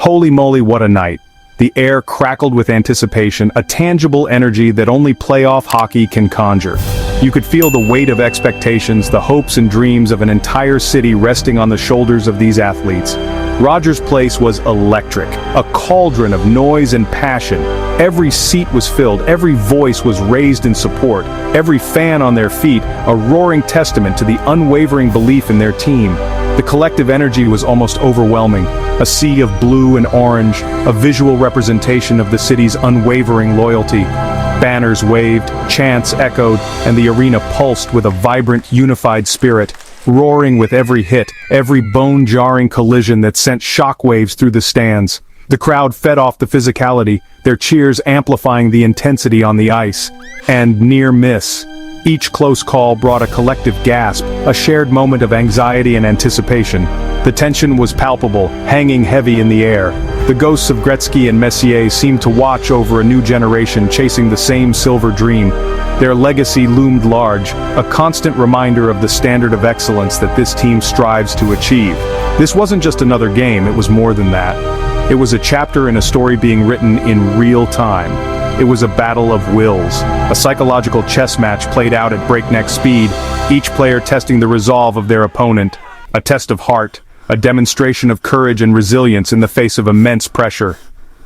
Holy moly, what a night. The air crackled with anticipation, a tangible energy that only playoff hockey can conjure. You could feel the weight of expectations, the hopes and dreams of an entire city resting on the shoulders of these athletes. Rogers Place was electric, a cauldron of noise and passion. Every seat was filled, every voice was raised in support, every fan on their feet, a roaring testament to the unwavering belief in their team. The collective energy was almost overwhelming, a sea of blue and orange, a visual representation of the city's unwavering loyalty. Banners waved, chants echoed, and the arena pulsed with a vibrant, unified spirit, roaring with every hit, every bone-jarring collision that sent shockwaves through the stands. The crowd fed off the physicality, their cheers amplifying the intensity on the ice. And near miss. Each close call brought a collective gasp, a shared moment of anxiety and anticipation. The tension was palpable, hanging heavy in the air. The ghosts of Gretzky and Messier seemed to watch over a new generation chasing the same silver dream. Their legacy loomed large, a constant reminder of the standard of excellence that this team strives to achieve. This wasn't just another game, it was more than that. It was a chapter in a story being written in real time. It was a battle of wills, a psychological chess match played out at breakneck speed, each player testing the resolve of their opponent, a test of heart, a demonstration of courage and resilience in the face of immense pressure.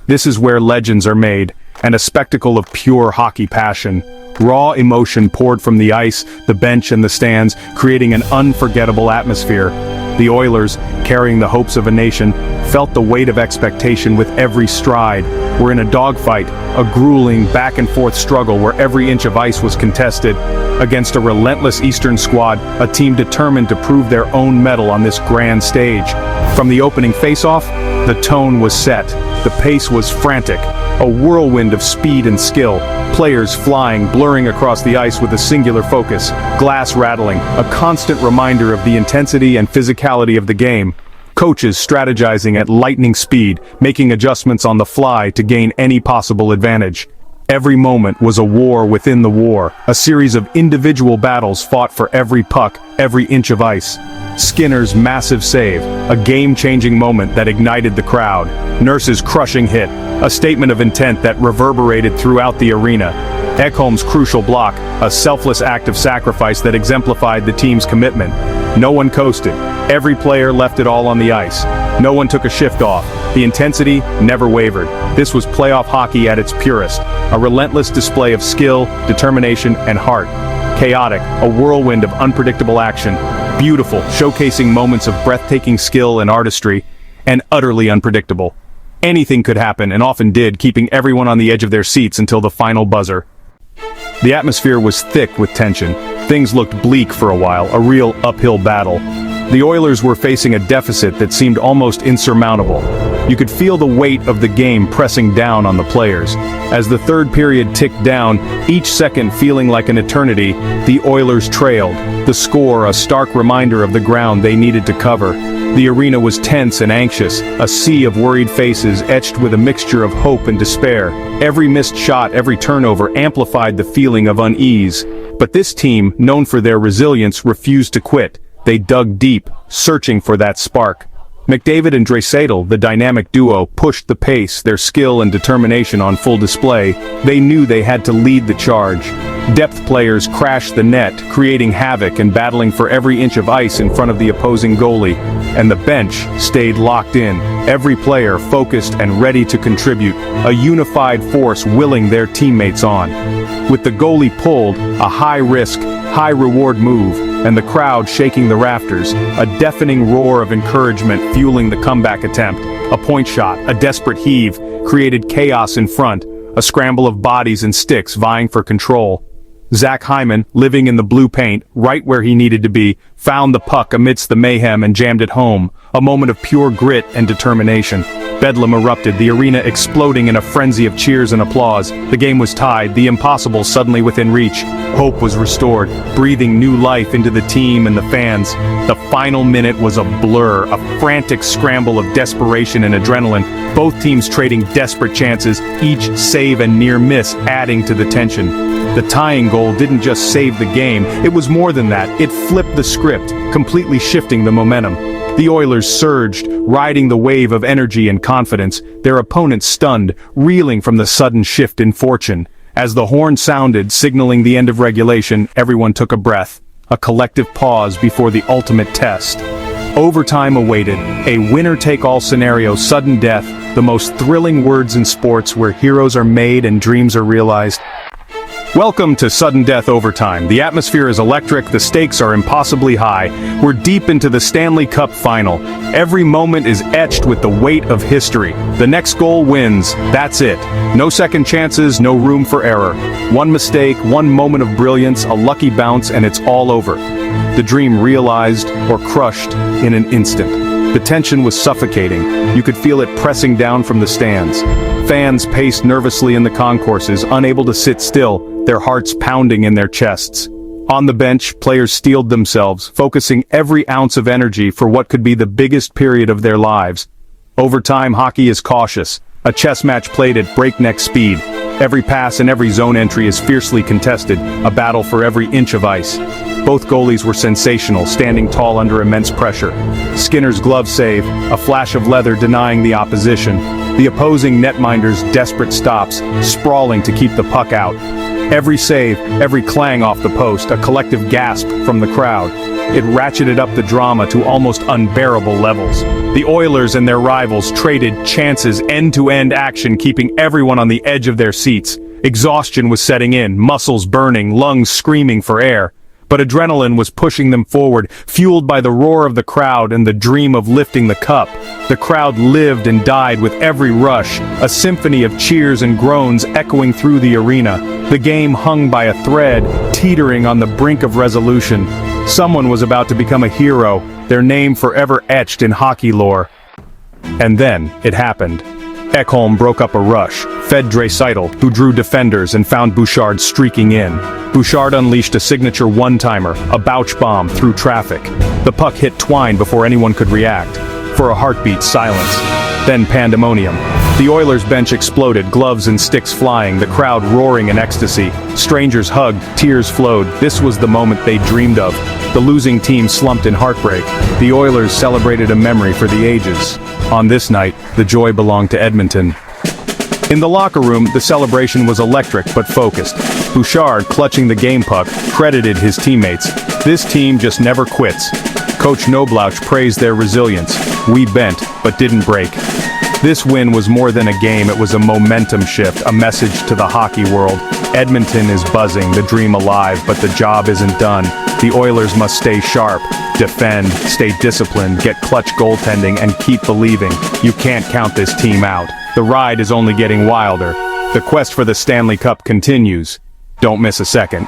This is where legends are made, and a spectacle of pure hockey passion. Raw emotion poured from the ice, the bench and the stands, creating an unforgettable atmosphere. The Oilers, carrying the hopes of a nation, felt the weight of expectation with every stride. We're in a dogfight, a grueling back-and-forth struggle where every inch of ice was contested, against a relentless Eastern squad, a team determined to prove their own mettle on this grand stage. From the opening face-off, the tone was set, the pace was frantic, a whirlwind of speed and skill, players flying, blurring across the ice with a singular focus, glass rattling, a constant reminder of the intensity and physicality of the game. Coaches strategizing at lightning speed, making adjustments on the fly to gain any possible advantage. Every moment was a war within the war, a series of individual battles fought for every puck, every inch of ice. Skinner's massive save, a game-changing moment that ignited the crowd. Nurse's crushing hit, a statement of intent that reverberated throughout the arena. Ekholm's crucial block, a selfless act of sacrifice that exemplified the team's commitment. No one coasted. Every player left it all on the ice. No one took a shift off. The intensity never wavered. This was playoff hockey at its purest, a relentless display of skill, determination, and heart. Chaotic, a whirlwind of unpredictable action. Beautiful, showcasing moments of breathtaking skill and artistry, and utterly unpredictable. Anything could happen, and often did, keeping everyone on the edge of their seats until the final buzzer. The atmosphere was thick with tension. Things looked bleak for a while, a real uphill battle. The Oilers were facing a deficit that seemed almost insurmountable. You could feel the weight of the game pressing down on the players. As the third period ticked down, each second feeling like an eternity, the Oilers trailed, the score a stark reminder of the ground they needed to cover. The arena was tense and anxious, a sea of worried faces etched with a mixture of hope and despair. Every missed shot, every turnover amplified the feeling of unease. But this team, known for their resilience, refused to quit. They dug deep, searching for that spark. McDavid and Draisaitl, the dynamic duo, pushed the pace, their skill and determination on full display. They knew they had to lead the charge. Depth players crashed the net, creating havoc and battling for every inch of ice in front of the opposing goalie. And the bench stayed locked in, every player focused and ready to contribute, a unified force willing their teammates on. With the goalie pulled, a high-risk, high-reward move, and the crowd shaking the rafters, a deafening roar of encouragement fueling the comeback attempt. A point shot, a desperate heave, created chaos in front, a scramble of bodies and sticks vying for control. Zach Hyman, living in the blue paint, right where he needed to be, found the puck amidst the mayhem and jammed it home, a moment of pure grit and determination. Bedlam erupted, the arena exploding in a frenzy of cheers and applause. The game was tied, the impossible suddenly within reach. Hope was restored, breathing new life into the team and the fans. The final minute was a blur, a frantic scramble of desperation and adrenaline, both teams trading desperate chances, each save and near miss adding to the tension. The tying goal didn't just save the game, it was more than that. It flipped the script, completely shifting the momentum. The Oilers surged, riding the wave of energy and confidence, their opponents stunned, reeling from the sudden shift in fortune. As the horn sounded, signaling the end of regulation, everyone took a breath, a collective pause before the ultimate test. Overtime awaited, a winner-take-all scenario, sudden death, the most thrilling words in sports where heroes are made and dreams are realized. Welcome to Sudden Death Overtime. The atmosphere is electric, the stakes are impossibly high. We're deep into the Stanley Cup final. Every moment is etched with the weight of history. The next goal wins, that's it. No second chances, no room for error. One mistake, one moment of brilliance, a lucky bounce, and it's all over. The dream realized or crushed in an instant. The tension was suffocating. You could feel it pressing down from the stands. Fans paced nervously in the concourses, unable to sit still, their hearts pounding in their chests. On the bench, players steeled themselves, focusing every ounce of energy for what could be the biggest period of their lives. Overtime hockey is cautious, a chess match played at breakneck speed. Every pass and every zone entry is fiercely contested, a battle for every inch of ice. Both goalies were sensational, standing tall under immense pressure. Skinner's glove save, a flash of leather denying the opposition. The opposing netminder's desperate stops, sprawling to keep the puck out. Every save, every clang off the post, a collective gasp from the crowd. It ratcheted up the drama to almost unbearable levels. The Oilers and their rivals traded chances, end-to-end action keeping everyone on the edge of their seats. Exhaustion was setting in, muscles burning, lungs screaming for air. But adrenaline was pushing them forward, fueled by the roar of the crowd and the dream of lifting the cup. The crowd lived and died with every rush, a symphony of cheers and groans echoing through the arena. The game hung by a thread, teetering on the brink of resolution. Someone was about to become a hero, their name forever etched in hockey lore. And then, it happened. Ekholm broke up a rush, fed Draisaitl, who drew defenders and found Bouchard streaking in. Bouchard unleashed a signature one-timer, a Bouch bomb through traffic. The puck hit Twine before anyone could react. For a heartbeat, silence. Then pandemonium. The Oilers bench exploded, gloves and sticks flying, the crowd roaring in ecstasy. Strangers hugged, tears flowed. This was the moment they dreamed of. The losing team slumped in heartbreak. The Oilers celebrated a memory for the ages. On this night, the joy belonged to Edmonton. In the locker room, the celebration was electric but focused. Bouchard, clutching the game puck, credited his teammates. This team just never quits. Coach Noblouch praised their resilience. We bent, but didn't break. This win was more than a game, it was a momentum shift, a message to the hockey world. Edmonton is buzzing, the dream alive, but the job isn't done. The Oilers must stay sharp, defend, stay disciplined, get clutch goaltending, and keep believing. You can't count this team out. The ride is only getting wilder. The quest for the Stanley Cup continues. Don't miss a second.